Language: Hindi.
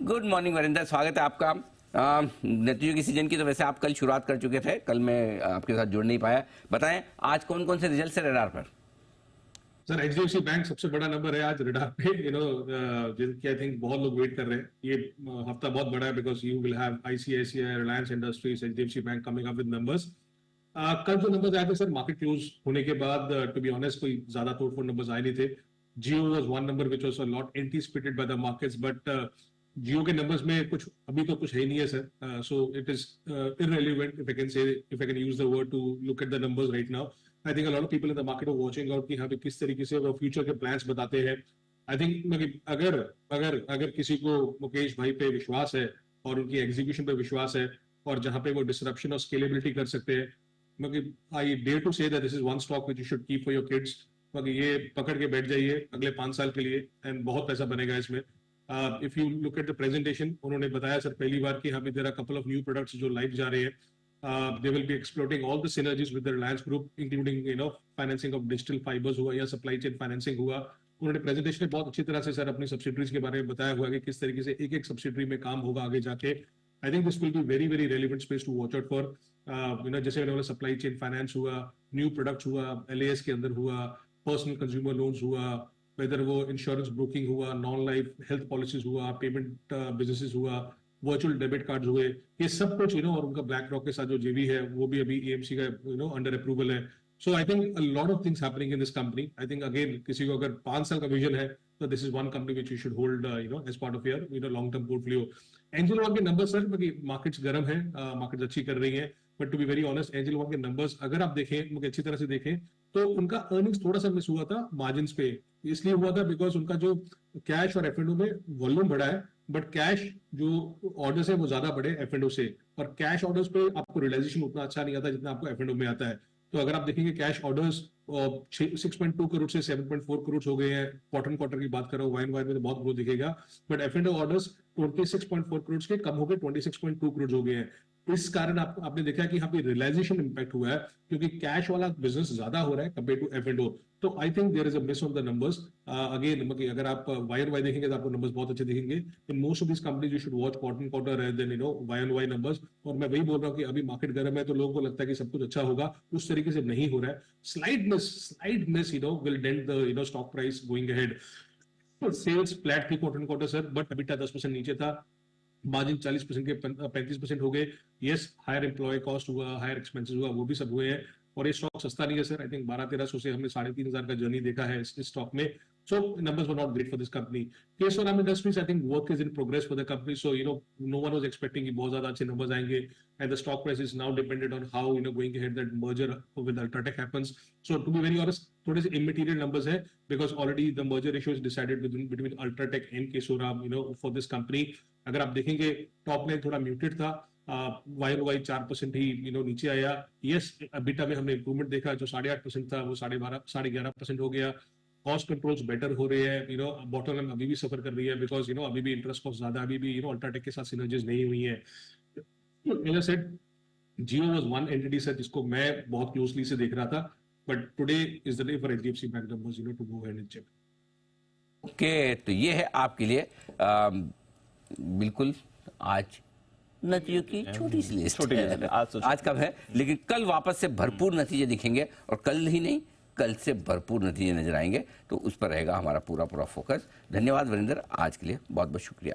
गुड मॉर्निंग वरिंदर, स्वागत है आपका। नतीजों की सीजन की तो वैसे आप कल शुरुआत कर चुके थे, कल मैं आपके साथ जुड़ नहीं पाया। बताएं आज कौन कौन से रिजल्ट से रडार पर? सर एचडीएफसी बैंक सबसे बड़ा नंबर है आज रडार पे, जिनकी आई थिंक बहुत लोग वेट कर रहे हैं। ये हफ्ता बहुत बड़ा है because you will have ICICI, Reliance industries, HDFC bank coming up with numbers. कल जो नंबर्स आए थे सर मार्केट क्लोज होने के बाद, टू बी ऑनेस्ट कोई ज्यादा तोड़फोड़ नंबर्स आए नहीं थे। Jio was one number which was not anticipated by the markets, but Jio के नंबर्स में कुछ अभी तो कुछ है ही नहीं है sir. So it is irrelevant if I can say, if I can use the word to look at the numbers right now. I think a lot of people in the market are watching out कि हाँ भी किस तरीके से वो फ्यूचर के प्लान्स बताते हैं। आई थिंक अगर अगर अगर किसी को मुकेश भाई पे विश्वास है और उनकी एग्जीक्यूशन पे विश्वास है और जहां पे वो डिसरप्शन और स्केलेबिलिटी कर सकते हैं, मतलब I dare to say that this is one stock which you should keep for your kids. मतलब ये पकड़ के बैठ जाइए अगले 5 साल के लिए एंड बहुत पैसा बनेगा इसमें। If you look at the presentation, उन्होंने बताया सर पहली बार कि हाँ भी there are couple of new products जो लाइव जा रहे हैं। They will be exploiting all the synergies with the Reliance Group, including financing of digital fibers हुआ या supply chain financing हुआ। उन्होंने प्रेजेंटेशन में बहुत अच्छी तरह से सर अपनी सब्सिडरीज के बारे में बताया हुआ कि किस तरीके से एक एक सब्सिडरी में काम होगा आगे जाके। I think this will be very very relevant space to watch out for. जैसे मैंने बोला सप्लाई चेन फाइनेंस हुआ, न्यू प्रोडक्ट्स हुआ, एलएएस के अंदर हुआ, पर्सनल कंज्यूमर लोन्स हुआ, वेदर वो इंश्योरेंस ब्रोकिंग हुआ, नॉन लाइफ हेल्थ पॉलिसीज हुआ, पेमेंट बिजनेसेस हुआ, वर्चुअल डेबिट कार्ड हुए, ये सब कुछ और उनका ब्लैक रॉक के साथ जो जेवी है वो भी अभी एएमसी का अंडर अप्रूवल है। So I think a lot of things happening in this company. I think again किसी को अगर 5 साल का विजन है तो this is one company which you should hold as part of your long term portfolio. Angel One के नंबर सर, मार्केट्स गर्म है, मार्केट्स अच्छी कर रही है, but to be very honest Angel One के नंबर्स अगर आप देखें, मुझे अच्छी तरह से देखें तो उनका अर्निंग्स थोड़ा सा मिस हुआ था मार्जिन पे। इसलिए हुआ था बिकॉज उनका जो कैश और एफ में वॉल्यूम बढ़ा है, बट कैश जो ऑर्डर्स है वो ज्यादा बढ़े एफ से, और कैश ऑर्डर्स पे आपको रियलाइजेशन उतना अच्छा नहीं आता जितना आपको एफ में आता है। तो अगर आप देखेंगे कैश ऑर्डर्स 6.2 करोड़ से 7.4 करोड़ हो गए हैं, क्वार्टर की बात करो, वाइन में तो बहुत ग्रोथ दिखेगा, बट एफ ऑर्डर्स 26.4 करोड़ के कम हो गए, 26.2 करोड़ हो गए हैं। इस कारण आपने देखा कि यहाँ पे रियलाइजेशन इंपैक्ट हुआ है क्योंकि कैश वाला बिजनेस ज्यादा हो रहा है कंपेयर टू एफ। तो I think there is a miss on the numbers. Again अगर आप वाई देखेंगे तो आपको नंबर्स बहुत अच्छे दिखेंगे। In most of this companies you should watch quarter rather than Y numbers. और मैं वही बोल रहा हूँ कि अभी मार्केट गर्म है तो लोगों को लगता है कि सब कुछ अच्छा होगा, उस तरीके से नहीं हो रहा है। Slight miss will dent the stock price going ahead. Sales flat थी क्वार्टर सर, बट अभी 10% नीचे था, मार्जिन 40% के 35% हो गए। यस, हायर एम्प्लॉय कॉस्ट हुआ, हायर एक्सपेंसेस हुआ, वो भी सब हुए हैं। और ये स्टॉक सस्ता नहीं है सर। आई थिंक 1200-1300 से हमने 3,500 का जर्नी देखा है इस स्टॉक में। So numbers were not great for this company. Kesoram industries, I think work is in progress for the company. So no one was expecting कि बहुत ज्यादा अच्छे नंबर्स आएंगे, and the stock price is now dependent on how going ahead that merger with UltraTech happens. So to be very honest थोड़े से इमटेरियल नंबर्स है because already the merger ratio is decided between UltraTech and Keshavram for this company. अगर आप देखेंगे टॉप लाइन थोड़ा म्यूटेड था, वाई 4% ही नीचे आया। यस, अबिटा में हमने इंप्रूवमेंट देखा, जो 8.5% था वो 11.5% हो गया। कॉस्ट कंट्रोल्स बेटर हो रहे हैं, बॉटम लाइन अभी भी सफर कर रही है बिकॉज अभी भी इंटरेस्ट कॉस्ट ज्यादा, अभी भी अल्ट्राटेक के साथ सिनर्जीज नहीं हुई है। मैंने said Jio was one entity sir जिसको मैं बहुत क्लोजली से देख रहा था, but today is the day for HDFC bank numbers to go ahead and check. Okay, तो ये है आपके लिए बिल्कुल आज नतीजों की छोटी सी लिस्ट। आज कब है, लेकिन कल वापस से भरपूर नतीजे दिखेंगे, और कल ही नहीं कल से भरपूर नतीजे नजर आएंगे, तो उस पर रहेगा हमारा पूरा फोकस। धन्यवाद वरिंदर, आज के लिए बहुत बहुत शुक्रिया।